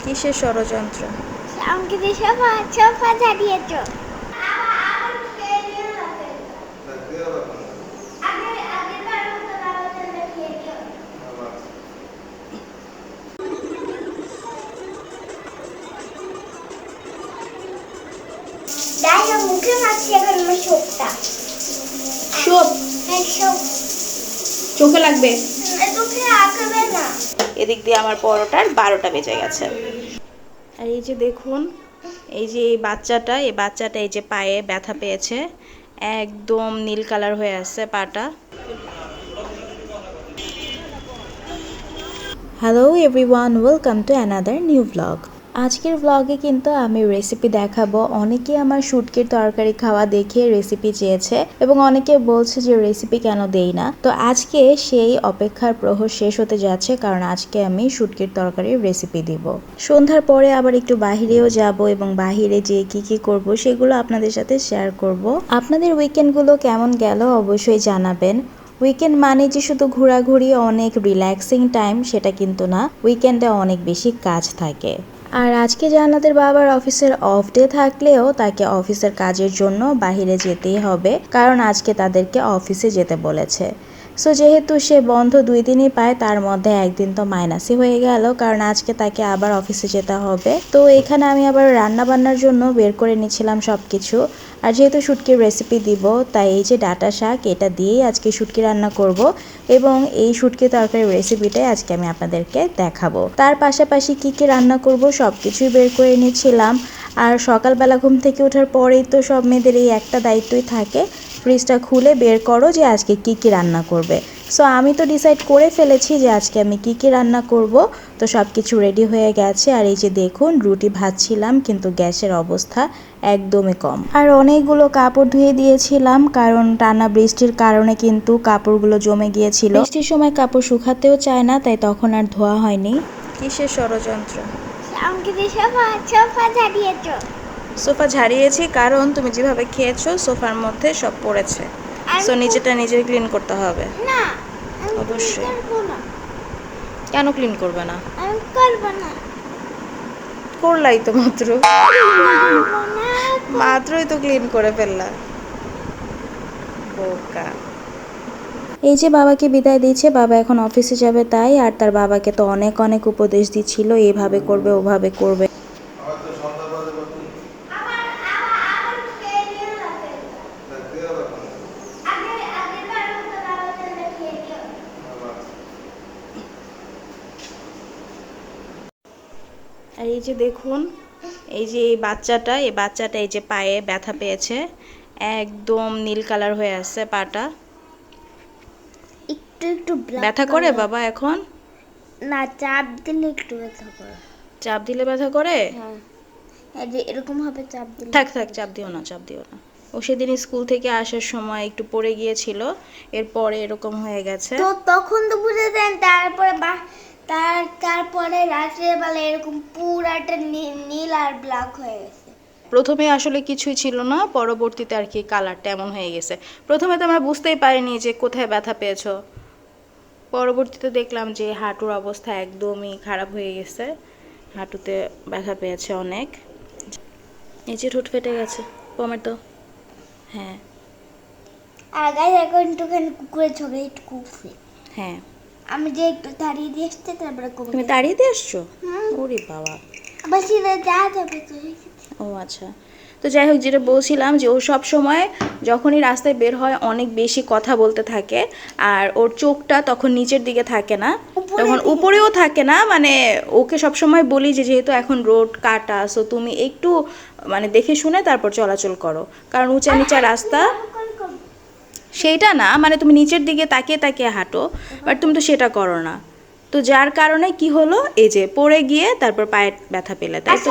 কিসের ষড়যন্ত্র? আমাকে দিয়ে সোফা ঝাড়িয়েছো। মুখে মারছি এখন আমার সোপটা। সোপ চোখে লাগবে? চোখে লাগবে না। এদিক দিয়ে আমার পরোটার 12টা বেজে গেছে। আর এই যে দেখুন, এই যে এই বাচ্চাটা এই যে পায়ে ব্যথা পেয়েছে, একদম নীল কালার হয়ে আছে পাটা। Hello everyone, welcome to another new blog. আজকের ব্লগে কিন্তু আমি রেসিপি দেখাবো। অনেকেই আমার শুটকির তরকারি খাওয়া দেখে রেসিপি চেয়েছে এবং অনেকে বলছে যে রেসিপি কেন দেই না। তো আজকে সেই অপেক্ষার প্রহর শেষ হতে যাচ্ছে, কারণ আজকে আমি শুটকির তরকারির রেসিপি দিব। সন্ধ্যার পরে আবার একটু বাহিরেও যাব এবং বাহিরে যেয়ে কি করব সেগুলো আপনাদের সাথে শেয়ার করব। আপনাদের উইকেন্ডগুলো কেমন গেল অবশ্যই জানাবেন। উইকেন্ড মানে যে শুধু ঘোরাঘুরি, অনেক রিল্যাক্সিং টাইম সেটা কিন্তু না, উইকেন্ডে অনেক বেশি কাজ থাকে। আর আজকে জান্নাতের বাবার অফিসের অফ ডে থাকলেও তাকে অফিসের কাজের জন্য বাহিরে যেতেই হবে, কারণ আজকে তাদেরকে অফিসে যেতে বলেছে। সো যেহেতু সে বন্ধ 2 দিনই পায়, তার মধ্যে একদিন তো মাইনাসই হয়ে গেল, কারণ আজকে তাকে আবার অফিসে যেতে হবে। তো এখানে আমি আবার রান্না বান্নার জন্য বের করে নিয়েছিলাম সব কিছু। আর যেহেতু শুটকির রেসিপি দিব, তাই এই যে ডাঁটা শাক, এটা দিয়েই আজকে শুটকি রান্না করব এবং এই শুটকি তরকারির রেসিপিটাই আজকে আমি আপনাদেরকে দেখাবো। তার পাশাপাশি কি রান্না করব সব কিছুই বের করে নিয়েছিলাম। আর সকালবেলা ঘুম থেকে ওঠার পরেই তো সব মেয়েদের এই একটা দায়িত্বই থাকে, ফ্রিজটা খুলে বের করো যে আজকে কি রান্না করবে। সো আমি তো ডিসাইড করে ফেলেছি যে আজকে আমি কি রান্না করব। তো সব কিছু রেডি হয়ে গেছে। আর এই যে দেখুন, রুটি ভাজছিলাম কিন্তু গ্যাসের অবস্থা একদমই কম। আর অনেকগুলো কাপড় ধুয়ে দিয়েছিলাম, কারণ টানা বৃষ্টির কারণে কিন্তু কাপড়গুলো জমে গিয়েছিল। বৃষ্টির সময় কাপড় শুকাতেও চায় না, তাই তখন আর ধোয়া হয়নি। কিসের ষড়যন্ত্র? আমাকে দিয়ে সোফা ঝাড়িয়েছো। সোফা ঝাড়িয়েছি কারণ তুমি যেভাবে খেয়েছো সোফার মধ্যে সব পড়েছে। সো নিজেটা নিজে ক্লিন করতে হবে। না, অবশ্যই। করবো না। কেন ক্লিন করবে না? আমি করবো না। করলাই তো মাত্রই তো ক্লিন করে ফেললা, বোকা। এই যে বাবাকে বিদায় দিচ্ছে, বাবা এখন অফিসে যাবে তাই। আর তার বাবাকে তো অনেক অনেক উপদেশ দিচ্ছিল, এইভাবে করবে ওভাবে করবে। আর এই যে দেখুন, এই যে এই বাচ্চাটা এই যে পায়ে ব্যথা পেয়েছে, একদম নীল কালার হয়ে আছে পাটা। একটু ব্যথা করে বাবা এখন? না, চাপ দিলে একটু ব্যথা করে। চাপ দিলে ব্যথা করে? হ্যাঁ, এই যে এরকম ভাবে চাপ দিলে। থাক চাপ দিও না। ও সেদিন স্কুল থেকে আসার সময় একটু পড়ে গিয়েছিল, এরপরে এরকম হয়ে গেছে। তো তখন তো বুঝে দেন, তারপরে রাত্রেবেলা এরকম পুরাটা নীল আর ব্ল্যাক হয়ে গেছে। প্রথমে আসলে কিছুই ছিল না, পরবর্তীতে আর কি কালারটা এমন হয়ে গেছে। প্রথমে তো আমরা বুঝতেই পারিনি যে কোথায় ব্যথা পেয়েছো। পরবর্তীতে দেখলাম যে হাঁটুর অবস্থা একদমই খারাপ হয়ে গেছে, হাঁটুতে ব্যথা পেয়েছে অনেক। এই যে ঠোঁট ফেটে গেছে, কমের তো। হ্যাঁ আগায় এখন একটুখানি কুকুরের ছবি একটু কুকুরে। হ্যাঁ, আমি যে একটু তাড়িয়ে দিয়ে এসছি, তারপরে তুমি তাড়িয়ে দিয়ে এসছো? ওরে বাবা, আবার সিধা যা যাবে তো। ও আচ্ছা। তো যাই হোক, যেটা বলছিলাম যে ও সব সময় যখনই রাস্তায় বের হয় অনেক বেশি কথা বলতে থাকে, আর ওর চোখটা তখন নিচের দিকে থাকে না, তখন উপরেও থাকে না। মানে ওকে সব সময় বলি যে যেহেতু এখন রোড কাটা, সো তুমি একটু মানে দেখে শুনে তারপর চলাচল করো, কারণ উঁচা নিচা রাস্তা। সেইটা না, মানে তুমি নিচের দিকে তাকিয়ে তাকিয়ে হাঁটো, বাট তুমি তো সেটা করো না। তো যার কারণে কি হলো, এই যে পড়ে গিয়ে তারপর পায়ে ব্যথা পেলে, তাই তো?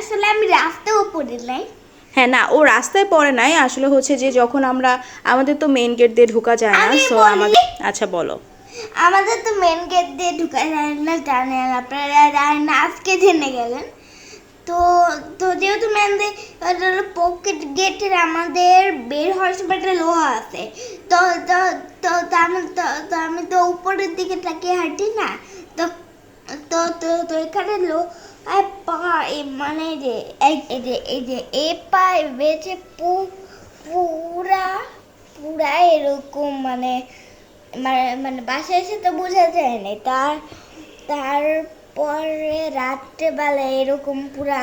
আসলে আমি রাস্তাও পড়ি নাই। হ্যাঁ, না ও রাস্তায় পড়ে নাই, আসলে হচ্ছে যে যখন আমাদের তো মেইন গেট দিয়ে ঢোকা যায় না, সো আমাদের। আচ্ছা বলো। আমাদের তো মেন গেট দিয়ে ঢোকা যায় না, জানেন আপনারা, জানেন না, আজকে জেনে গেলেন। তো তো যেহেতু মেন পকেট গেটের আমাদের বের হওয়ার সময় একটা লোহা আছে। তো তো তো তো আমি তো উপরের দিকে তাকিয়ে হাঁটি না। তো তো তো তো এখানে আর পা মানে যে এই যে এ পা বেঁচে পুরা পুরা এরকম মানে মানে মানে বাসায় এসে তো বোঝা যায় না। তারপরে রাত্রেবেলা এরকম পুরা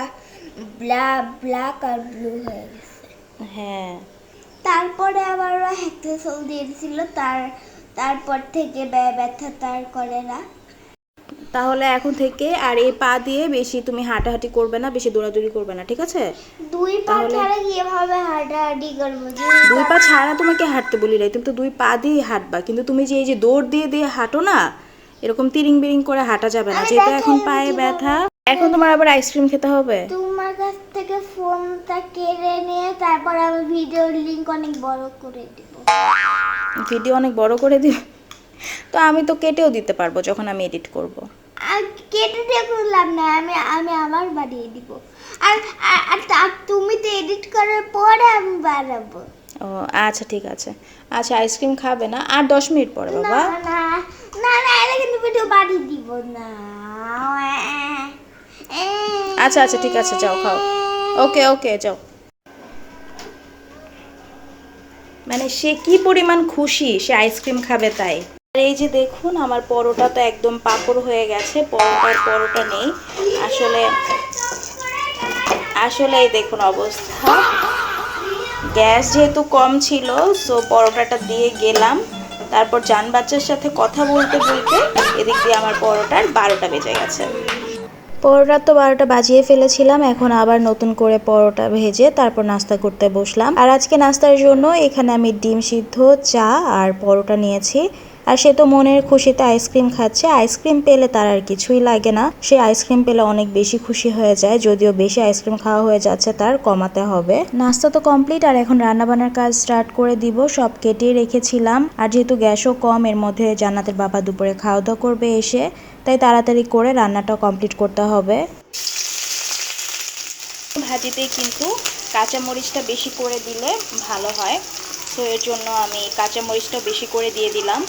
ব্ল্যাক আর ব্লু হয়ে গেছে। হ্যাঁ, তারপরে আবার হ্যাকসোল দিয়ে দিছিল, তারপর থেকে ব্যথা তার করে না। তাহলে এখন থেকে আর এই পা দিয়ে বেশি তুমি হাঁটাহাঁটি করবে না, বেশি দৌড়াদৌড়ি করবে না, ঠিক আছে? দুই পা তাহলে ছাড়া কিভাবে হাঁটাহাঁটি করবো? দুই পা ছাড়া তোমাকে হাঁটতে বলি নাই, তুমি তো দুই পা দিয়ে হাঁটবা, কিন্তু তুমি যে এই যে দৌড় দিয়ে দিয়ে হাঁটো না, এরকম তিরিং বিরিং করে হাঁটা যাবে না, যেহেতু এখন পায়ে ব্যথা। এখন তোমার আবার আইসক্রিম খেতে হবে। তোমার কাছ থেকে ফোনটা কেড়ে নিয়ে তারপর আমি ভিডিওর লিংক অনেক বড় করে দিব। ভিডিও অনেক বড় করে দিও? তো আমি তো কেটেও দিতে পারবো যখন আমি এডিট করব। আর কেটে দিয়ে কোনো লাভ নাই, আমি আবার বাড়িয়ে দিব। আর আর তুমি তো এডিট করার পরে আমি বাড়াবো। ও আচ্ছা, ঠিক আছে। আচ্ছা, আইসক্রিম খাবে না? আর 10 মিনিট পরে না বাবা। না না না, এটা কিন্তু ভিডিও বাড়িয়ে দিব না। আচ্ছা আচ্ছা, ঠিক আছে, যাও খাও। ওকে ওকে, যাও। মানে সে কি পরিমাণ খুশি, সে আইসক্রিম খাবে তাই। আর এই যে দেখুন, আমার পরোটা তো একদম পাপড় হয়ে গেছে, পরোটা নেই আসলে। আসলে এই দেখুন অবস্থা, গ্যাস যেহেতু কম ছিল, সো পরোটাটা দিয়ে গেলাম। তারপর জান বাচ্চার সাথে কথা বলতে বলতে এদিক দিয়ে আমার পরোটার 12টা বেজে গেছে। পরোটা তো 12টা বাজিয়ে ফেলেছিলাম, এখন আবার নতুন করে পরোটা ভেজে তারপর নাস্তা করতে বসলাম। আর আজকে নাস্তার জন্য এখানে আমি ডিম সিদ্ধ, চা আর পরোটা নিয়েছি। আর সে তো মনের খুশিতে আইসক্রিম খাচ্ছে, আইসক্রিম পেলে তার আর কিছুই লাগে না, সে আইসক্রিম পেলে অনেক বেশি খুশি হয়ে যায়। যদিও বেশি আইসক্রিম খাওয়া হয়ে যাচ্ছে, তার কমাতে হবে। নাস্তা তো কমপ্লিট, আর এখন রান্নাবান্নার কাজ স্টার্ট করে দিব। সব কেটে রেখেছিলাম, আর যেহেতু গ্যাসও কম, এর মধ্যে জান্নাতের বাবা দুপুরে খাওয়া দাওয়া করবে এসে, তাই তাড়াতাড়ি করে রান্নাটা কমপ্লিট করতে হবে। ভাজিতে কিন্তু কাঁচামরিচটা বেশি করে দিলে ভালো হয়, তো এর জন্য আমি কাঁচামরিচটা বেশি করে দিয়ে দিলাম।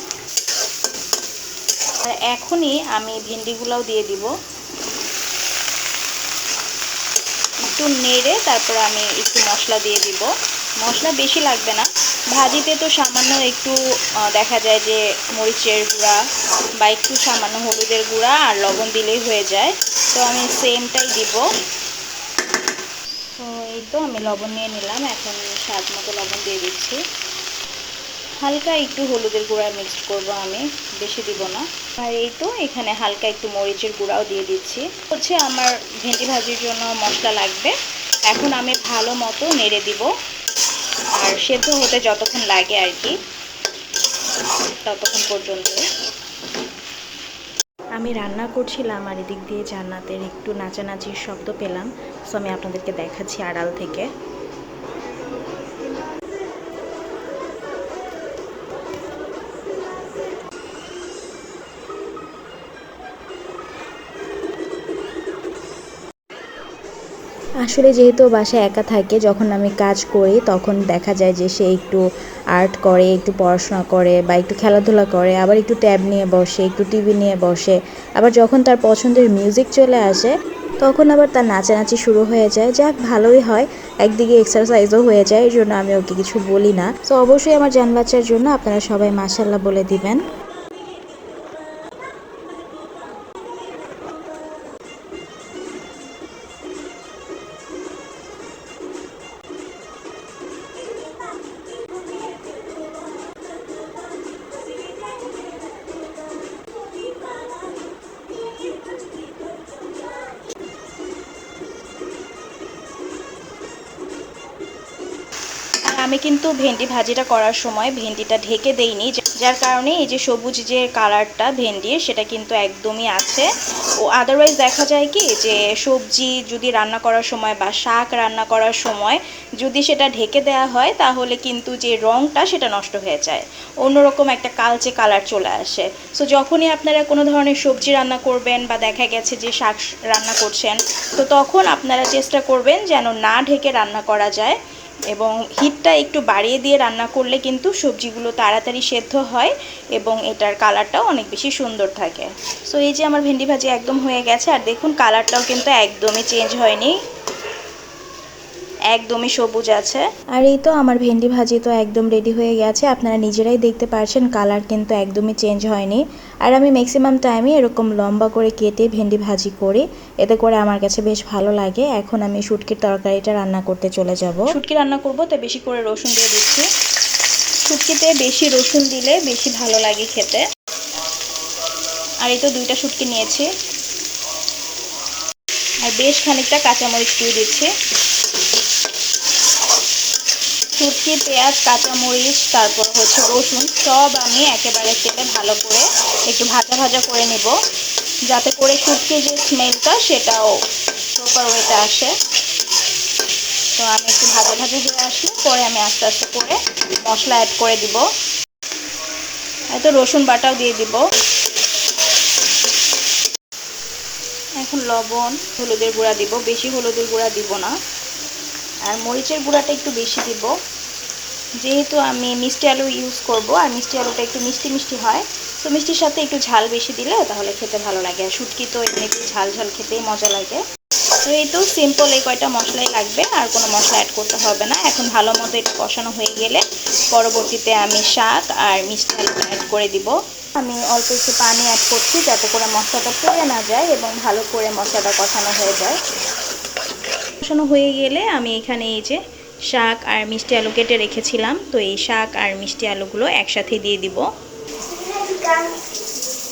আর এখনই আমি ভিন্ডিগুলোও দিয়ে দিব, একটু নেড়ে তারপর আমি একটু মশলা দিয়ে দিব। মশলা বেশি লাগবে না, ভাজিতে তো সামান্য একটু দেখা যায় যে মরিচের গুঁড়া বা একটু সামান্য হলুদের গুঁড়া আর লবণ দিলেই হয়ে যায়, তো আমি সেমটাই দিব। তো এই তো আমি লবণ নিয়ে নিলাম, এখন স্বাদ মতো লবণ দিয়ে দিচ্ছি। হালকা একটু হলুদের গুঁড়া মিক্স করব আমি, বেশি দিব না। আর এই তো এখানে হালকা একটু মরিচের গুঁড়াও দিয়ে দিচ্ছি। হচ্ছে আমার ভেন্ডি ভাজির জন্য মশলা লাগবে। এখন আমি ভালো মতো নেড়ে দিব, আর সেদ্ধ হতে যতক্ষণ লাগে আর কি, ততক্ষণ পর্যন্ত। আমি রান্না করছিলাম আর এদিক দিয়ে জান্নাতের একটু নাচানাচির শব্দ পেলাম, সো আমি আপনাদেরকে দেখাচ্ছি আড়াল থেকে। আসলে যেহেতু বাসায় একা থাকে, যখন আমি কাজ করি তখন দেখা যায় যে সে একটু আর্ট করে, একটু পড়াশোনা করে বা একটু খেলাধুলা করে, আবার একটু ট্যাব নিয়ে বসে, একটু টিভি নিয়ে বসে। আবার যখন তার পছন্দের মিউজিক চলে আসে তখন আবার তার নাচানাচি শুরু হয়ে যায়। যাক, ভালোই হয়, একদিকে এক্সারসাইজও হয়ে যায়, এই জন্য আমি ওকে কিছু বলি না। তো অবশ্যই আমার জান বাচ্চার জন্য আপনারা সবাই মাশাআল্লাহ বলে দিবেন। আমি কিন্তু ভেন্ডি ভাজিটা করার সময় ভেন্ডিটা ঢেকে দেইনি, যার কারণে এই যে সবুজ যে কালারটা ভেন্ডির, সেটা কিন্তু একদমই আছে। ও আদারওয়াইজ দেখা যায় কি যে সবজি যদি রান্না করার সময় বা শাক রান্না করার সময় যদি সেটা ঢেকে দেওয়া হয়, তাহলে কিন্তু যে রঙটা সেটা নষ্ট হয়ে যায়, অন্যরকম একটা কালচে কালার চলে আসে। সো যখনই আপনারা কোনো ধরনের সবজি রান্না করবেন বা দেখা গেছে যে শাক রান্না করছেন, তো তখন আপনারা চেষ্টা করবেন যেন না ঢেকে রান্না করা যায়। এবং হিটটা একটু বাড়িয়ে দিয়ে রান্না করলে কিন্তু সবজিগুলো তাড়াতাড়ি সেদ্ধ হয় এবং এটার কালারটাও অনেক বেশি সুন্দর থাকে। সো এই যে আমার ভেন্ডি ভাজি একদম হয়ে গেছে, আর দেখুন কালারটাও কিন্তু একদমই চেঞ্জ হয়নি, একদমই সবুজ আছে। আর এই তো আমার ভেন্ডি ভাজি তো একদম রেডি হয়ে গেছে, আপনারা নিজেরাই দেখতে পাচ্ছেন কালার কিন্তু একদমই চেঞ্জ হয়নি। আর আমি ম্যাক্সিমাম টাইমে এরকম লম্বা করে কেটে ভেন্ডি ভাজি করি, এতে করে আমার কাছে বেশ ভালো লাগে। এখন আমি শুটকির তরকারিটা রান্না করতে চলে যাব। শুটকি রান্না করব, তাই বেশি করে রসুন দিয়ে দিচ্ছি। শুটকিতে বেশি রসুন দিলে বেশি ভালো লাগে খেতে। আর এই তো 2টা শুটকি নিয়েছি, আর বেশ খানিকটা কাঁচামরিচ দিয়ে দিচ্ছি। শুটকি, পেঁয়াজ, কাঁচামরিচ, তারপর হচ্ছে রসুন সব আমি একেবারে তেলে ভালো করে একটু ভাজা ভাজা করে নেব, যাতে করে শুটকির যে স্মেলটা সেটাও প্রপার ওয়েতে আসে। তো আমি একটু ভাজা ভাজা হয়ে আসলে পরে আমি আস্তে আস্তে করে মশলা অ্যাড করে দিব। হয়তো রসুন বাটাও দিয়ে দিব। এখন লবণ, হলুদের গুঁড়া দিব, বেশি হলুদের গুঁড়া দিব না, আর মরিচের গুঁড়াটা একটু বেশি দিব, যেহেতু আমি মিষ্টি আলু ইউজ করব, আর মিষ্টি আলুটা একটু মিষ্টি মিষ্টি হয়, তো মিষ্টির সাথে একটু ঝাল বেশি দিলে তাহলে খেতে ভালো লাগে। আর শুটকি তো এমনিতেই ঝাল ঝাল খেতেই মজা লাগে। তো এই তো সিম্পল এই কয়টা মশলাই লাগবে, আর কোনো মশলা অ্যাড করতে হবে না। এখন ভালো মতো এটা কষানো হয়ে গেলে পরবর্তীতে আমি শাক আর মিষ্টি আলু অ্যাড করে দিব। আমি অল্প একটু পানি অ্যাড করছি যাতে করে মশলাটা পুড়ে না যায় এবং ভালো করে মশলাটা কষানো হয়ে যায়। কষানো হয়ে গেলে আমি এখানে এই যে শাক আর মিষ্টি আলু কেটে রেখেছিলাম, তো এই শাক আর মিষ্টি আলুগুলো একসাথে দিয়ে দিব।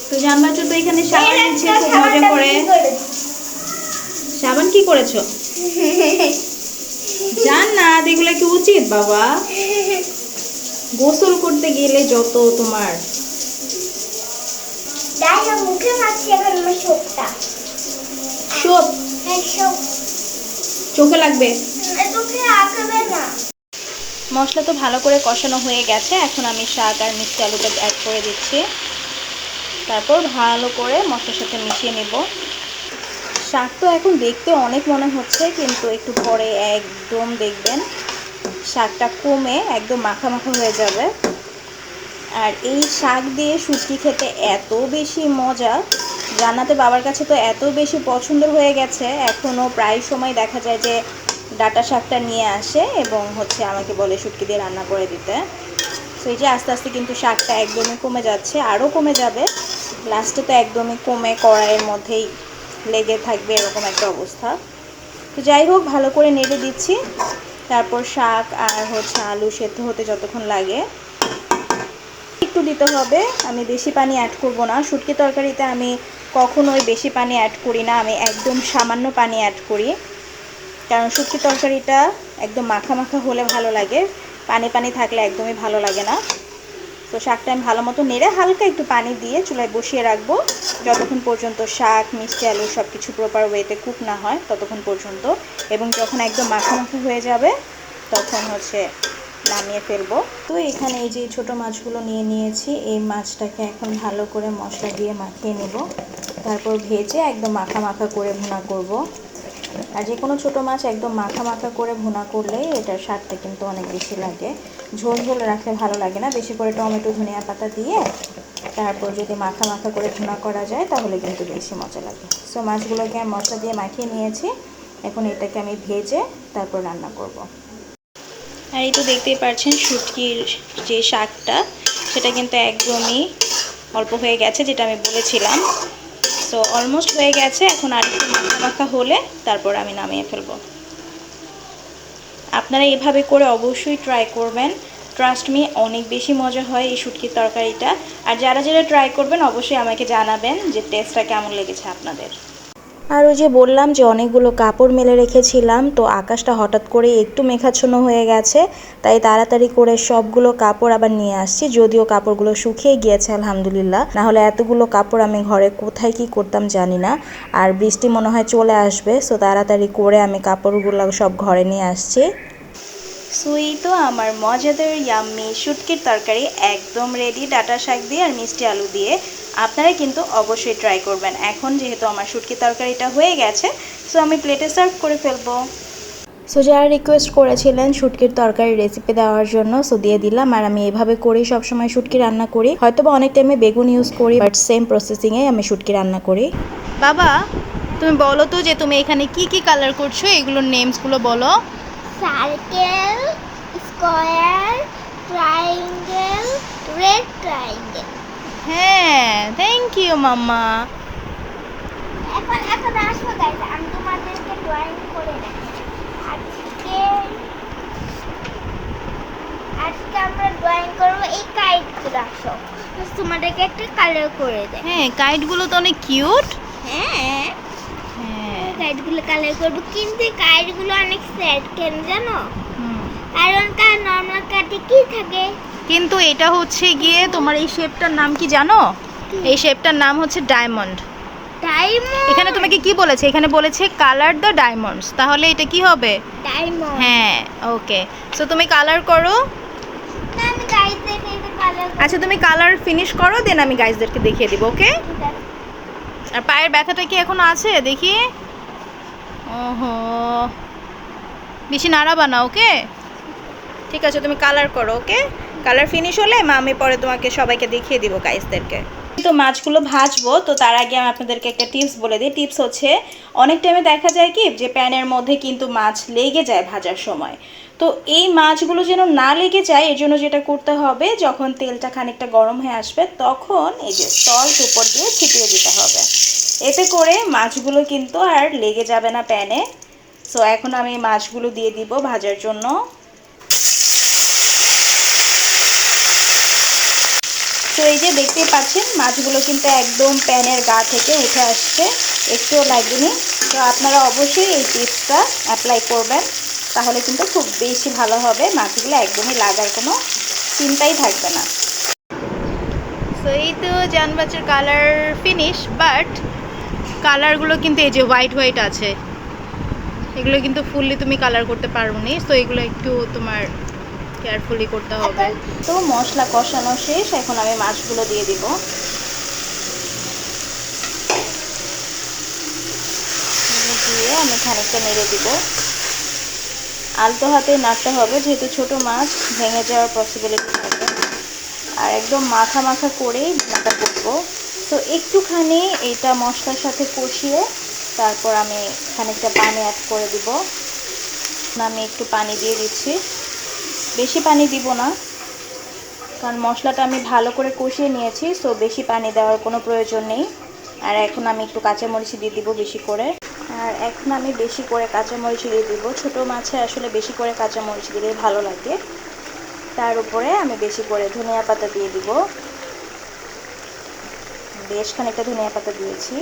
তো জানবাচো তো এখানে সাবান নিচ্ছে খুব মজা করে। সাবান কি করেছো? জান না, এগুলো কি উচিত বাবা? গোসল করতে গেলে যত তোমার মুখে মারছি এখন আমার সোপটা। সোপ চোখে লাগবে, চোখে লাগবে না। মশলা তো ভালো করে কষানো হয়ে গেছে, এখন আমি শাক আর মিষ্টি আলুটা অ্যাড করে দিচ্ছি। তারপর ভালো করে মশলার সাথে মিশিয়ে নেব। শাক তো এখন দেখতে অনেক মনে হচ্ছে, কিন্তু একটু পরে একদম দেখবেন শাকটা কমে একদম মাখা মাখা হয়ে যাবে। আর এই শাক দিয়ে শুটকি খেতে এত বেশি মজা, জান্নাতে বাবার কাছে তো এত বেশি পছন্দ হয়ে গেছে, এখনও প্রায় সময় দেখা যায় যে ডাঁটা শাকটা নিয়ে আসে এবং হচ্ছে আমাকে বলে শুটকি দিয়ে রান্না করে দিতে। তো এই যে আস্তে আস্তে কিন্তু শাকটা একদমই কমে যাচ্ছে, আরও কমে যাবে, লাস্টে তো একদমই কমে কড়াইয়ের মধ্যেই লেগে থাকবে এরকম একটা অবস্থা। তো যাই হোক, ভালো করে নেড়ে দিচ্ছি। তারপর শাক আর হচ্ছে আলু সেদ্ধ হতে যতক্ষণ লাগে একটু দিতে হবে, আমি বেশি পানি অ্যাড করব না। শুটকি তরকারিতে আমি কখনোই বেশি পানি অ্যাড করি না, আমি একদম সামান্য পানি অ্যাড করি, কারণ শুটকি তরকারিটা একদম মাখা মাখা হলে ভালো লাগে, পানি পানি থাকলে একদমই ভালো লাগে না। তো শাকটা আমি ভালো মতো নেড়ে হালকা একটু পানি দিয়ে চুলায় বসিয়ে রাখবো যতক্ষণ পর্যন্ত শাক, মিষ্টি আলু সব কিছু প্রপার ওয়েতে কুক না হয় ততক্ষণ পর্যন্ত, এবং যখন একদম মাখা মাখা হয়ে যাবে তখন হচ্ছে নামিয়ে ফেলবো। তো এখানে এই যে ছোটো মাছগুলো নিয়ে নিয়েছি, এই মাছটাকে এখন ভালো করে মশলা দিয়ে মাখিয়ে নেব, তারপর ভেজে একদম মাখা মাখা করে ভুনা করব। আর যে কোনো ছোটো মাছ একদম মাখা মাখা করে ভুনা করলে এটার স্বাদটা কিন্তু অনেক বেশি লাগে, ঝোল ঝোল রাখলে ভালো লাগে না। বেশি করে টমেটো, ধনিয়া পাতা দিয়ে তারপর যদি মাখা মাখা করে ভুনা করা যায় তাহলে কিন্তু বেশি মজা লাগে। সো মাছগুলোকে আমি মশলা দিয়ে মাখিয়ে নিয়েছি, এখন এটাকে আমি ভেজে তারপর রান্না করব। আর এই তো দেখতেই পাচ্ছেন শুটকির যে শাকটা সেটা কিন্তু একদমই অল্প হয়ে গেছে, যেটা আমি বলেছিলাম। সো অলমোস্ট হয়ে গেছে, এখন আর একটু মাখা মাখা হলে তারপর আমি নামিয়ে ফেলবো। আপনারা এভাবে করে অবশ্যই ট্রাই করবেন, ট্রাস্ট মি অনেক বেশি মজা হয় এই শুটকির তরকারিটা। আর যারা যারা ট্রাই করবেন অবশ্যই আমাকে জানাবেন যে টেস্টটা কেমন লেগেছে আপনাদের। আর ওই যে বললাম যে অনেকগুলো কাপড় মেলে রেখেছিলাম, তো আকাশটা হঠাৎ করে একটু মেঘাচ্ছন্ন হয়ে গেছে, তাই তাড়াতাড়ি করে সবগুলো কাপড় আবার নিয়ে আসছি, যদিও কাপড়গুলো শুকিয়ে গিয়েছে আলহামদুলিল্লাহ, না হলে এতগুলো কাপড় আমি ঘরে কোথায় কি করতাম জানি না। আর বৃষ্টি মনে হয় চলে আসবে, সো তাড়াতাড়ি করে আমি কাপড়গুলো সব ঘরে নিয়ে আসছি। সো এই তো আমার মজাদার ইয়াম্মি শুটকির তরকারি একদম রেডি, ডাঁটা শাক দিয়ে আর মিষ্টি আলু দিয়ে। আপনারা কিন্তু অবশ্যই ট্রাই করবেন। এখন যেহেতু আমার শুটকি তরকারিটা হয়ে গেছে, সো আমি প্লেটে সার্ভ করে ফেলবো। সো যারা রিকোয়েস্ট করেছিলেন শুটকির তরকারি রেসিপি দেওয়ার জন্য, সো দিয়ে দিলাম। আর আমি এভাবে করেই সবসময় শুটকি রান্না করি, হয়তো বা অনেক টাইমে বেগুন ইউজ করি, বাট সেম প্রসেসিংয়ে আমি শুটকি রান্না করি। বাবা, তুমি বলো তো যে তুমি এখানে কি কি কালার করছো, এগুলোর নেমসগুলো বলো। Circle, square, triangle, red triangle. হ্যাঁ, থ্যাংক ইউ মাম্মা। এখন আসো গাইস, আমি তোমাদেরকে ড্রয়িং করে দেখাই। আজকে আমরা ড্রয়িং করব এই কাইটগুলো। আসো তোমাদেরকে একটা কালার করে দেয়। হ্যাঁ, কাইটগুলো তো অনেক কিউট। হ্যাঁ, হ্যাঁ, কাইটগুলো কালার করবো, কিন্তু কাইটগুলো অনেক স্যাড কেন জানো? কারণ নর্মাল কাটে কি থাকে, কিন্তু এটা হচ্ছে গিয়ে তোমার এই শেপটার নাম কি জানো? এই শেপটার নাম হচ্ছে ডায়মন্ড। ডায়মন্ড। এখানে তোমাকে কি বলেছে? এখানে বলেছে কালার দ্য ডায়মন্ডস, তাহলে এটা কি হবে? ডায়মন্ড। হ্যাঁ, ওকে। সো তুমি কালার করো। না, আমি গাইসদেরকে এটা কালার। আচ্ছা, তুমি কালার ফিনিশ করো, দেন আমি গাইজদেরকে দেখিয়ে দিব, ওকে? আর পায়ের ব্যথাটা কি এখনো আছে দেখি? ওহো, বেশি নাড়াবা না, ওকে? ঠিক আছে, তুমি কালার করো, ওকে? কালার ফিনিশ হলে আমি পরে তোমাকে সবাইকে দেখিয়ে দিব গাইসদেরকে। তো মাছগুলো ভাজবো, তো তার আগে আমি আপনাদেরকে একটা টিপস বলে দিই। টিপস হচ্ছে, অনেক টাইমে দেখা যায় কি যে প্যানের মধ্যে কিন্তু মাছ লেগে যায় ভাজার সময়। তো এই মাছগুলো যেন না লেগে যায়, এর জন্য যেটা করতে হবে, যখন তেলটা খানিকটা গরম হয়ে আসবে তখন এই যে সল্ট উপর দিয়ে ছিটিয়ে দিতে হবে। এতে করে মাছগুলো কিন্তু আর লেগে যাবে না প্যানে। সো এখন আমি মাছগুলো দিয়ে দিব ভাজার জন্য। তো এই যে দেখতেই পাচ্ছেন মাছগুলো কিন্তু একদম প্যানের গা থেকে উঠে আসছে, একটুও লাগেনি। তো আপনারা অবশ্যই এই টিপসটা অ্যাপ্লাই করবেন, তাহলে কিন্তু খুব বেশি ভালো হবে, মাছগুলো একদমই লাগার কোনো চিন্তাই থাকবে না। তো এই তো জান মাছের কালার ফিনিশ, বাট কালারগুলো কিন্তু এই যে হোয়াইট হোয়াইট আছে, এগুলো কিন্তু ফুললি তুমি কালার করতে পারবো না। তো এগুলো একটু তোমার কেয়ারফুলি করতে হবে। তো মশলা কষানো শেষ, এখন আমি মাছগুলো দিয়ে দিব। দিয়ে আমি খানিকটা নেড়ে দিব। আলতো হাতে নাড়তে হবে, যেহেতু ছোট মাছ ভেঙে যাওয়ার পসিবিলিটি থাকে। আর একদম মাখা মাখা করেই ভুনাটা করবো। তো একটুখানি এইটা মশলার সাথে কষিয়ে তারপর আমি খানিকটা পানি অ্যাড করে দিব। আমি একটু পানি দিয়ে দিচ্ছি, বেশি পানি দিব না, কারণ মশলাটা আমি ভালো করে কষিয়ে নিয়েছি। সো বেশি পানি দেওয়ার কোনো প্রয়োজন নেই। আর এখন আমি একটু কাঁচামরিচ দিয়ে দিব বেশি করে। আর এখন আমি বেশি করে কাঁচামরিচ দিয়ে দিব, ছোটো মাছে আসলে বেশি করে কাঁচামরিচ দিলেই ভালো লাগে। তার উপরে আমি বেশি করে ধনিয়া পাতা দিয়ে দিব, বেশ খানিকটা ধনিয়া পাতা দিয়েছি।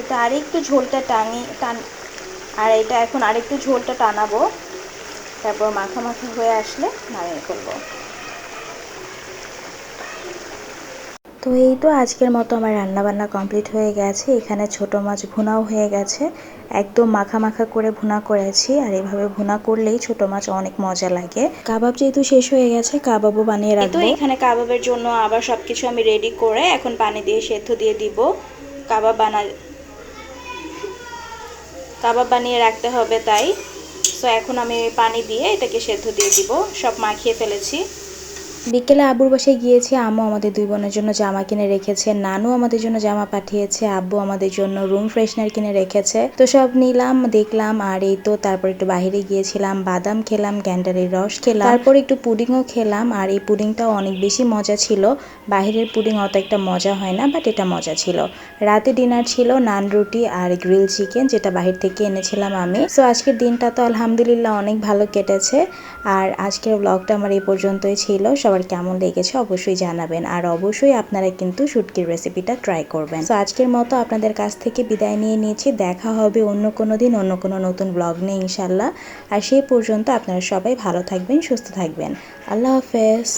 এটা আরেকটু ঝোলটা আর এটা এখন আরেকটু ঝোলটা টানাবো, তারপর মাখা মাখা হয়ে আসলে নামিয়ে ফেলবো। তো এই তো আজকের মতো আমার রান্নাবান্না কমপ্লিট হয়ে গেছে। এখানে ছোট মাছ ভুনাও হয়ে গেছে, একদম মাখা মাখা করে ভুনা করেছি। আর এভাবে ভুনা করলেই ছোট মাছ অনেক মজা লাগে। কাবাব যেহেতু শেষ হয়ে গেছে, কাবাবও বানিয়ে রাখবো। তো এখানে কাবাবের জন্য আবার সবকিছু আমি রেডি করে এখন পানি দিয়ে সেদ্ধ দিয়ে দিব। কাবাব বানিয়ে রাখতে হবে তাই। তো এখন আমি পানি দিয়ে এটাকে সেদ্ধ দিয়ে দিব, সব মাখিয়ে ফেলেছি। বিকেলে আব্বুর বাসায় গিয়েছি, আম্মু আমাদের দুই বোনের জন্য জামা কিনে রেখেছে, নানু আমাদের জন্য জামা পাঠিয়েছে, আব্বু আমাদের জন্য রুম ফ্রেশনার কিনে রেখেছে। তো সব নিলাম, দেখলাম। আর এই তো তারপর একটু বাইরে গিয়েছিলাম, বাদাম খেলাম, গ্যান্ডারির রস খেলাম, তারপর একটু পুডিংও খেলাম। আর এই পুডিংটাও অনেক বেশি মজা ছিল। বাইরের পুডিং অত একটা মজা হয় না, বাট এটা মজা ছিল। রাতে ডিনার ছিল নান রুটি আর গ্রিল চিকেন, যেটা বাহির থেকে এনেছিলাম আমি। সো আজকের দিনটা তো আলহামদুলিল্লাহ অনেক ভালো কেটেছে। আর আজকের ব্লগটা আমার এই পর্যন্তই ছিল। সবার কেমন লেগেছে অবশ্যই জানাবেন, আর অবশ্যই আপনারা কিন্তু শুটকির রেসিপিটা ট্রাই করবেন। তো আজকের মতো আপনাদের কাছ থেকে বিদায় নিয়ে নিয়েছি, দেখা হবে অন্য কোনো দিন অন্য কোনো নতুন ব্লগ নিয়ে ইনশাল্লাহ। আর সেই পর্যন্ত আপনারা সবাই ভালো থাকবেন, সুস্থ থাকবেন। আল্লাহ হাফেজ।